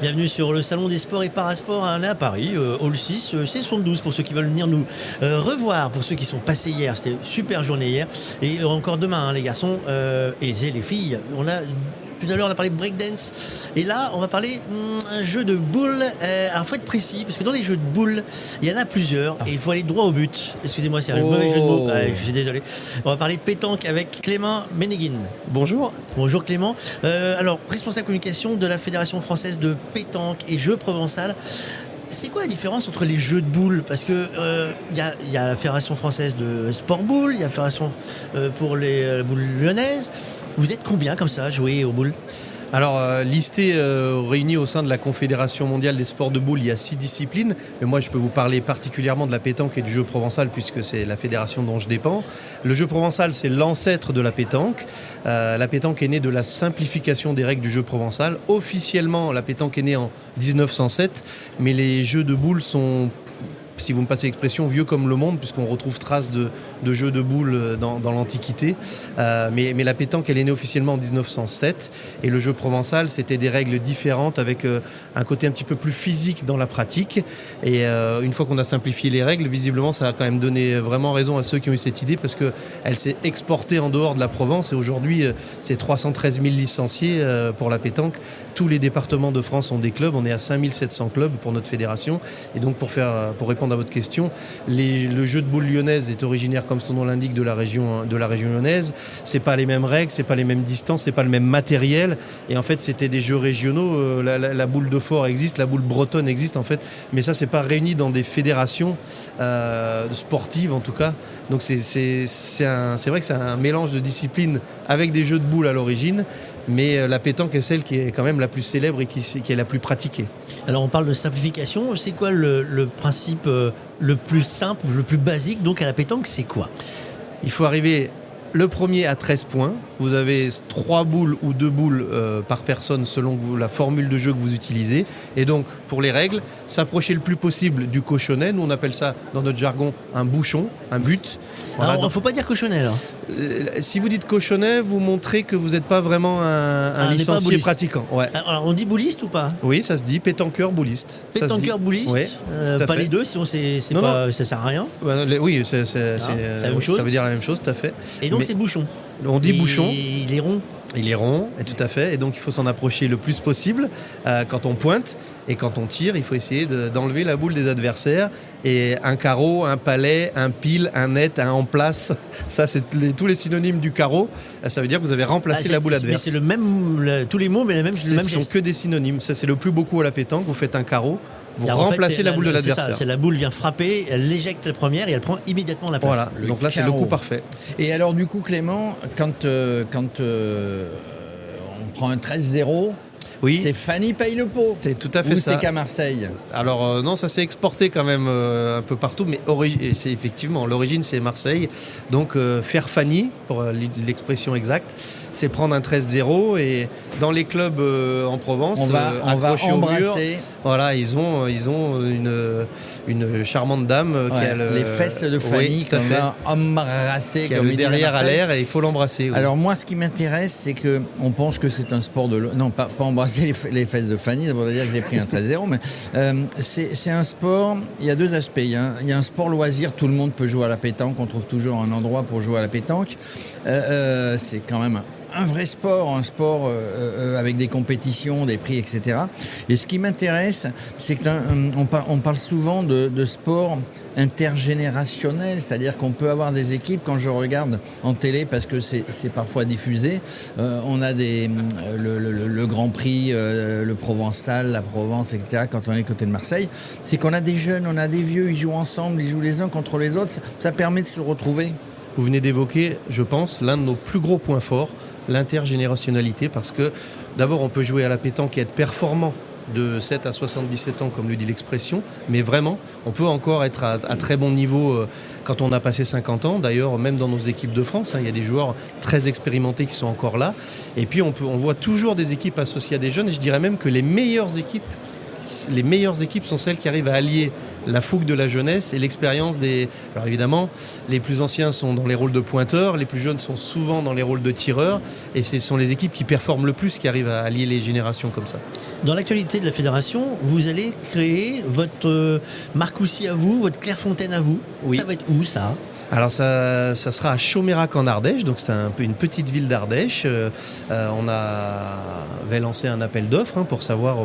Bienvenue sur le Salon des Sports et Parasports. On est à Paris, Hall 6, C72 pour ceux qui veulent venir nous revoir, pour ceux qui sont passés hier. C'était une super journée hier. Et encore demain, les garçons et les filles. Tout à l'heure, on a parlé de breakdance. Et là, on va parler un jeu de boules. Alors, il faut être précis, parce que dans les jeux de boules, il y en a plusieurs. Et il faut aller droit au but. Excusez-moi, c'est un mauvais jeu de mots. Je suis désolé. On va parler de pétanque avec Clément Ménéguine. Bonjour. Bonjour Clément. Alors, responsable communication de la Fédération française de pétanque et jeux provençal. C'est quoi la différence entre les jeux de boules? Parce que y a la Fédération française de sport boule, il y a la Fédération pour les boules lyonnaises. Vous êtes combien comme ça à jouer aux boules? Alors, listé réunis au sein de la Confédération mondiale des sports de boules, il y a 6 disciplines. Mais moi, je peux vous parler particulièrement de la pétanque et du jeu provençal, puisque c'est la fédération dont je dépends. Le jeu provençal, c'est l'ancêtre de la pétanque. La pétanque est née de la simplification des règles du jeu provençal. Officiellement, la pétanque est née en 1907, mais les jeux de boules sont, si vous me passez l'expression, vieux comme le monde, puisqu'on retrouve traces de jeux de boules dans l'Antiquité. Mais la pétanque, elle est née officiellement en 1907. Et le jeu provençal, c'était des règles différentes avec un côté un petit peu plus physique dans la pratique. Et une fois qu'on a simplifié les règles, visiblement, ça a quand même donné vraiment raison à ceux qui ont eu cette idée, parce qu'elle s'est exportée en dehors de la Provence. Et aujourd'hui, c'est 313 000 licenciés pour la pétanque. Tous les départements de France ont des clubs. On est à 5700 clubs pour notre fédération. Et donc, pour répondre à votre question, le jeu de boules lyonnaise est originaire, comme son nom l'indique, de la région lyonnaise. C'est pas les mêmes règles, c'est pas les mêmes distances, c'est pas le même matériel. Et en fait, c'était des jeux régionaux. La boule de Fort existe, la boule bretonne existe en fait, mais ça, c'est pas réuni dans des fédérations sportives en tout cas. Donc c'est vrai que c'est un mélange de disciplines avec des jeux de boules à l'origine. Mais la pétanque est celle qui est quand même la plus célèbre et qui est la plus pratiquée. Alors on parle de simplification, c'est quoi le principe le plus simple, le plus basique donc à la pétanque, c'est quoi? Il faut arriver le premier à 13 points. Vous avez 3 boules ou 2 boules par personne selon la formule de jeu que vous utilisez. Et donc, pour les règles, s'approcher le plus possible du cochonnet. Nous, on appelle ça, dans notre jargon, un bouchon, un but. Voilà, alors, il ne faut pas dire cochonnet, là. Si vous dites cochonnet, vous montrez que vous n'êtes pas vraiment un licencié pratiquant. Ouais. Alors, on dit bouliste ou pas? Oui, ça se dit. Pétanqueur bouliste. Pétanqueur bouliste, oui, pas les deux, sinon ça ne sert à rien. Oui, ça veut dire la même chose, tout à fait. Et donc, c'est bouchon. On dit bouchon. Il est rond. Il est rond, et tout à fait. Et donc, il faut s'en approcher le plus possible quand on pointe. Et quand on tire, il faut essayer d'enlever la boule des adversaires. Et un carreau, un palet, un pile, un net, un en place, ça c'est tous les synonymes du carreau. Ça veut dire que vous avez remplacé la boule adverse. Mais c'est le même, tous les mots, mais le même Ce sont que des synonymes. Ça, c'est le plus beau coup à la pétanque. Vous faites un carreau, vous remplacez la boule de l'adversaire. C'est la boule vient frapper, elle l'éjecte la première et elle prend immédiatement la place. Voilà, donc là c'est le coup parfait. Et alors du coup Clément, quand on prend un 13-0, oui, c'est Fanny paye le pot. C'est tout à fait ça. Ou c'est qu'à Marseille? Alors non, ça s'est exporté quand même un peu partout, mais c'est effectivement, l'origine c'est Marseille. Donc faire Fanny, pour l'expression exacte, c'est prendre un 13-0 et dans les clubs en Provence, on va embrasser au mur. Voilà, ils ont une charmante dame qui a les fesses de Fanny qu'on va embrasser comme il derrière à l'air et il faut l'embrasser. Oui. Alors moi, ce qui m'intéresse, c'est que on pense que c'est un sport de non pas embrasser les fesses de Fanny, ça veut dire que j'ai pris un 13-0, mais c'est un sport. Il y a deux aspects. Il y a un sport loisir, tout le monde peut jouer à la pétanque. On trouve toujours un endroit pour jouer à la pétanque. C'est quand même un vrai sport, un sport avec des compétitions, des prix, etc. Et ce qui m'intéresse, c'est qu'on parle souvent de sport intergénérationnel, c'est-à-dire qu'on peut avoir des équipes, quand je regarde en télé, parce que c'est parfois diffusé, on a le Grand Prix, le Provençal, la Provence, etc., quand on est côté de Marseille, c'est qu'on a des jeunes, on a des vieux, ils jouent ensemble, ils jouent les uns contre les autres, ça permet de se retrouver. Vous venez d'évoquer, je pense, l'un de nos plus gros points forts, l'intergénérationnalité, parce que d'abord on peut jouer à la pétanque et être performant de 7 à 77 ans, comme le dit l'expression, mais vraiment, on peut encore être à très bon niveau quand on a passé 50 ans. D'ailleurs, même dans nos équipes de France, il y a des joueurs très expérimentés qui sont encore là. Et puis, on voit toujours des équipes associées à des jeunes, et je dirais même que les meilleures équipes sont celles qui arrivent à allier la fougue de la jeunesse et l'expérience des... Alors évidemment, les plus anciens sont dans les rôles de pointeurs, les plus jeunes sont souvent dans les rôles de tireurs, et ce sont les équipes qui performent le plus qui arrivent à allier les générations comme ça. Dans l'actualité de la fédération, vous allez créer votre Marcoussis à vous, votre Clairefontaine à vous. Oui. Ça va être où ça ? Alors ça sera à Chaumérac en Ardèche, donc c'est un peu une petite ville d'Ardèche. On avait lancé un appel d'offres pour savoir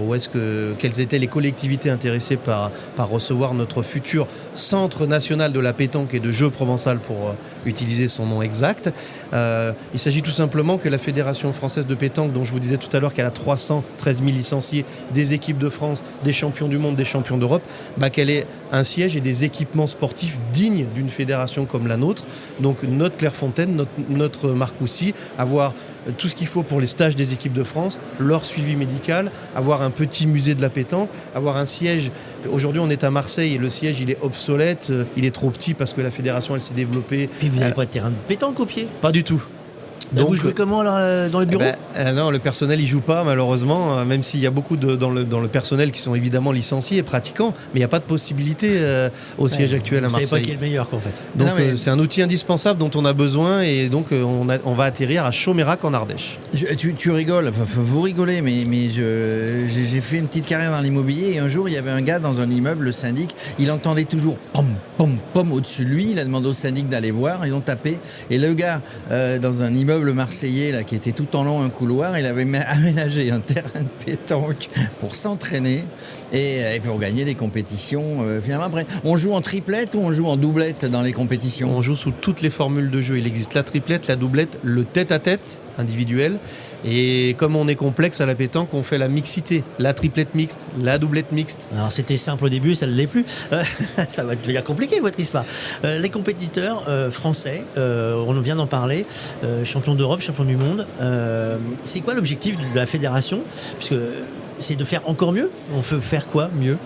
quelles étaient les collectivités intéressées par recevoir notre futur centre national de la pétanque et de jeu provençal pour utiliser son nom exact. Il s'agit tout simplement que la Fédération française de pétanque, dont je vous disais tout à l'heure qu'elle a 313 000 licenciés, des équipes de France, des champions du monde, des champions d'Europe, qu'elle ait un siège et des équipements sportifs dignes d'une fédération comme la nôtre. Donc notre Clairefontaine, notre Marcoussis, avoir tout ce qu'il faut pour les stages des équipes de France, leur suivi médical, avoir un petit musée de la pétanque, avoir un siège. Aujourd'hui, on est à Marseille et le siège, il est obsolète, il est trop petit parce que la fédération, elle s'est développée. Puis vous n'avez pas de terrain de pétanque au pied ? Pas du tout. Donc, vous jouez comment alors, dans le bureau ? Non, le personnel il joue pas malheureusement, même s'il y a beaucoup dans le personnel qui sont évidemment licenciés et pratiquants, mais il n'y a pas de possibilité au siège actuel à Marseille. Vous ne savez pas qui est le meilleur en fait. Donc c'est un outil indispensable dont on a besoin et donc on va atterrir à Chaumérac en Ardèche. Tu rigoles, enfin vous rigolez, mais j'ai fait une petite carrière dans l'immobilier et un jour il y avait un gars dans un immeuble, le syndic, il entendait toujours pom pom pom au-dessus de lui, il a demandé au syndic d'aller voir, ils ont tapé et le gars dans un immeuble marseillais là, qui était tout en long un couloir, il avait aménagé un terrain de pétanque pour s'entraîner et pour gagner des compétitions. Finalement, après, on joue en triplette ou on joue en doublette dans les compétitions ? On joue sous toutes les formules de jeu. Il existe la triplette, la doublette, le tête-à-tête individuel. Et comme on est complexe à la pétanque, on fait la mixité, la triplette mixte, la doublette mixte. Alors c'était simple au début, ça ne l'est plus. Ça va devenir compliqué votre histoire. Les compétiteurs français, on vient d'en parler, champion d'Europe, champion du monde. C'est quoi l'objectif de la fédération ? Puisque c'est de faire encore mieux. On peut faire quoi mieux ?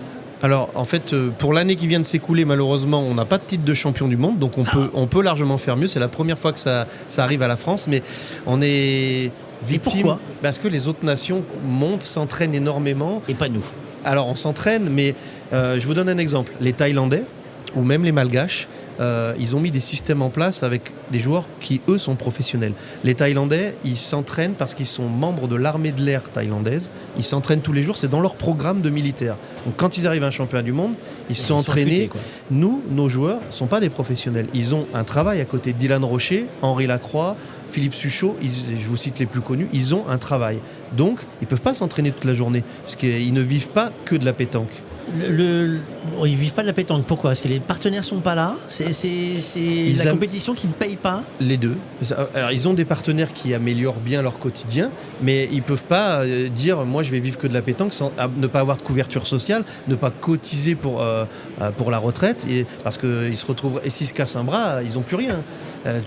Alors en fait, pour l'année qui vient de s'écouler, malheureusement, on n'a pas de titre de champion du monde, donc on peut largement faire mieux. C'est la première fois que ça arrive à la France, mais on est victime. Et pourquoi ? Parce que les autres nations montent, s'entraînent énormément. Et pas nous. Alors on s'entraîne, mais je vous donne un exemple. Les Thaïlandais, ou même les Malgaches, ils ont mis des systèmes en place avec des joueurs qui, eux, sont professionnels. Les Thaïlandais, ils s'entraînent parce qu'ils sont membres de l'armée de l'air thaïlandaise. Ils s'entraînent tous les jours, c'est dans leur programme de militaire. Donc quand ils arrivent à un championnat du monde, ils se sont entraînés. Nous, nos joueurs, ne sont pas des professionnels. Ils ont un travail à côté. Dylan Rocher, Henri Lacroix, Philippe Suchot, je vous cite les plus connus, ils ont un travail. Donc, ils ne peuvent pas s'entraîner toute la journée, parce qu'ils ne vivent pas que de la pétanque. Ils ne vivent pas de la pétanque. Pourquoi ? Parce que les partenaires ne sont pas là. C'est la compétition qui ne paye pas. Les deux. Alors, ils ont des partenaires qui améliorent bien leur quotidien, mais ils ne peuvent pas dire moi je vais vivre que de la pétanque sans ne pas avoir de couverture sociale, ne pas cotiser pour la retraite, parce qu'ils se retrouvent, et s'ils se cassent un bras, ils n'ont plus rien.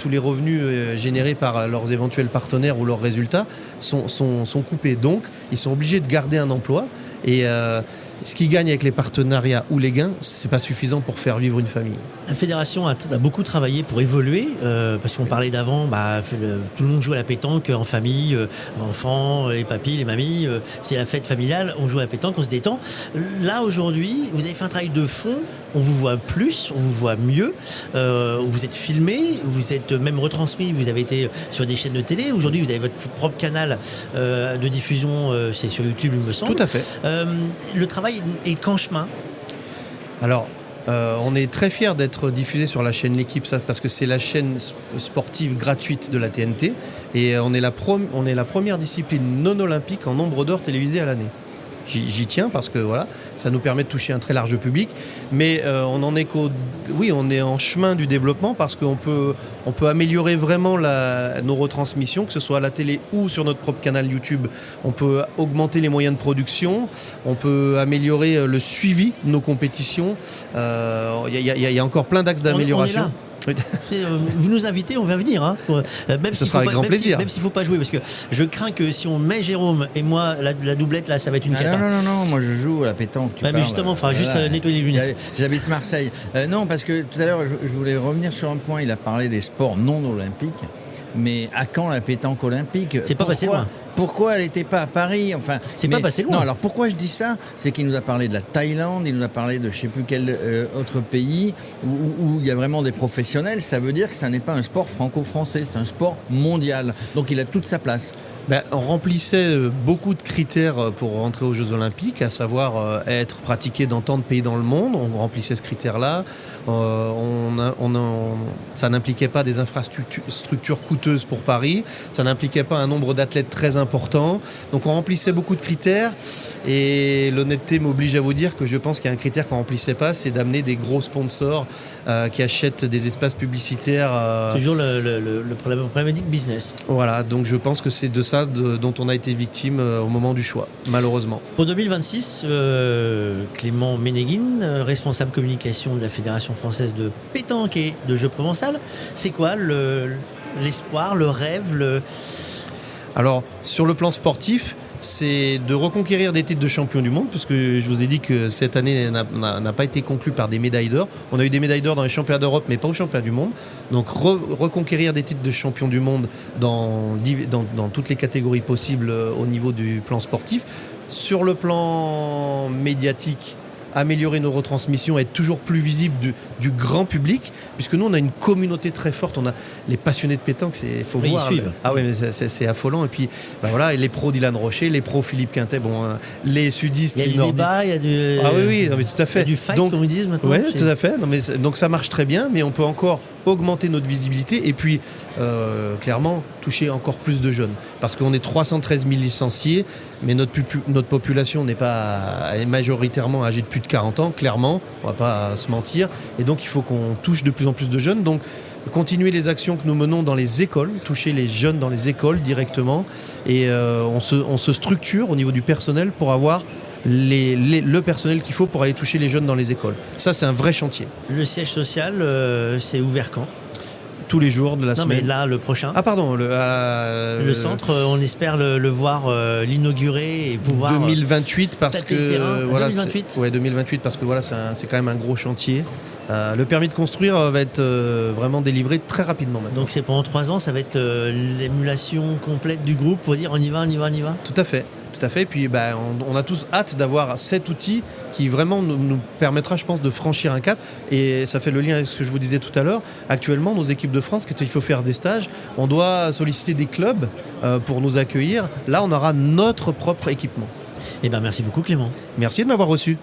Tous les revenus générés par leurs éventuels partenaires ou leurs résultats sont coupés. Donc, ils sont obligés de garder un emploi et ce qu'ils gagnent avec les partenariats ou les gains, c'est pas suffisant pour faire vivre une famille. La fédération a beaucoup travaillé pour évoluer, parce qu'on parlait d'avant, tout le monde joue à la pétanque en famille, enfants, les papis, les mamies, c'est la fête familiale, on joue à la pétanque, on se détend. Là aujourd'hui, vous avez fait un travail de fond, on vous voit plus, on vous voit mieux, vous êtes filmé, vous êtes même retransmis, vous avez été sur des chaînes de télé, aujourd'hui vous avez votre propre canal de diffusion, c'est sur YouTube il me semble. Tout à fait. Le travail est qu'en chemin. Alors, on est très fiers d'être diffusé sur la chaîne L'Équipe, parce que c'est la chaîne sportive gratuite de la TNT et on est la première discipline non olympique en nombre d'heures télévisées à l'année. J'y tiens parce que voilà, ça nous permet de toucher un très large public, mais on est en chemin du développement parce qu'on peut améliorer vraiment nos retransmissions, que ce soit à la télé ou sur notre propre canal YouTube. On peut augmenter les moyens de production, on peut améliorer le suivi de nos compétitions. Il y a encore plein d'axes d'amélioration. On est là. Vous nous invitez, on va venir. Hein, même ce sera avec grand plaisir. Même s'il ne faut pas jouer, parce que je crains que si on met Jérôme et moi, la doublette, là, ça va être une cata. Non, moi je joue à la pétanque. Mais justement, il faudra juste nettoyer les lunettes. J'habite Marseille. Non, parce que tout à l'heure, je voulais revenir sur un point. Il a parlé des sports non olympiques. Mais à quand la pétanque olympique ? C'est pas passé loin. pourquoi elle n'était pas à Paris? Enfin, C'est pas passé loin. Non, alors pourquoi je dis ça? C'est qu'il nous a parlé de la Thaïlande, il nous a parlé de je sais plus quel autre pays où il y a vraiment des professionnels. Ça veut dire que ça n'est pas un sport franco-français, c'est un sport mondial. Donc il a toute sa place. On remplissait beaucoup de critères pour rentrer aux Jeux Olympiques, à savoir être pratiqué dans tant de pays dans le monde. On remplissait ce critère-là. Ça n'impliquait pas des infrastructures coûteuses pour Paris. Ça n'impliquait pas un nombre d'athlètes très important. Donc on remplissait beaucoup de critères. Et l'honnêteté m'oblige à vous dire que je pense qu'il y a un critère qu'on ne remplissait pas, c'est d'amener des gros sponsors qui achètent des espaces publicitaires. Toujours le problématique business. Voilà, donc je pense que c'est de ça dont on a été victime au moment du choix, malheureusement. Pour 2026, Clément Ménéguine, responsable communication de la Fédération française de pétanque et de jeux provençal, c'est quoi l'espoir, le rêve Alors, sur le plan sportif, c'est de reconquérir des titres de champion du monde, puisque je vous ai dit que cette année n'a pas été conclue par des médailles d'or. On a eu des médailles d'or dans les championnats d'Europe, mais pas aux championnats du monde. Donc reconquérir des titres de champion du monde dans toutes les catégories possibles au niveau du plan sportif. Sur le plan médiatique, améliorer nos retransmissions, être toujours plus visible du grand public, puisque nous on a une communauté très forte, on a les passionnés de pétanque, il faut voir. Ils suivent. Ah oui, mais c'est affolant. Et puis voilà, et les pros Dylan Rocher, les pros Philippe Quintet, les sudistes, il y a du débat, il y a du oui, non, mais tout à fait. Il y a du fight, comme ils disent maintenant. Oui, tout à fait. Non, mais donc ça marche très bien, mais on peut encore augmenter notre visibilité et puis clairement toucher encore plus de jeunes, parce qu'on est 313 000 licenciés, mais notre population est majoritairement âgée de plus de 40 ans, clairement, on va pas se mentir, et donc il faut qu'on touche de plus en plus de jeunes. Donc continuer les actions que nous menons dans les écoles, toucher les jeunes dans les écoles directement, et on se structure au niveau du personnel pour avoir le personnel qu'il faut pour aller toucher les jeunes dans les écoles. Ça, c'est un vrai chantier. Le siège social, c'est ouvert quand? Tous les jours de la semaine. Non, mais là, le prochain. Ah, pardon. Le centre, on espère le voir l'inaugurer et pouvoir 2028 parce tâter que le terrain. voilà, 2028. Ouais, 2028 parce que voilà, c'est quand même un gros chantier. Le permis de construire va être vraiment délivré très rapidement maintenant. Donc c'est pendant 3 ans, ça va être l'émulation complète du groupe pour dire on y va. Tout à fait. Et puis on a tous hâte d'avoir cet outil qui vraiment nous permettra, je pense, de franchir un cap. Et ça fait le lien avec ce que je vous disais tout à l'heure. Actuellement, nos équipes de France, quand il faut faire des stages, on doit solliciter des clubs pour nous accueillir. Là, on aura notre propre équipement. Eh bien, merci beaucoup Clément. Merci de m'avoir reçu.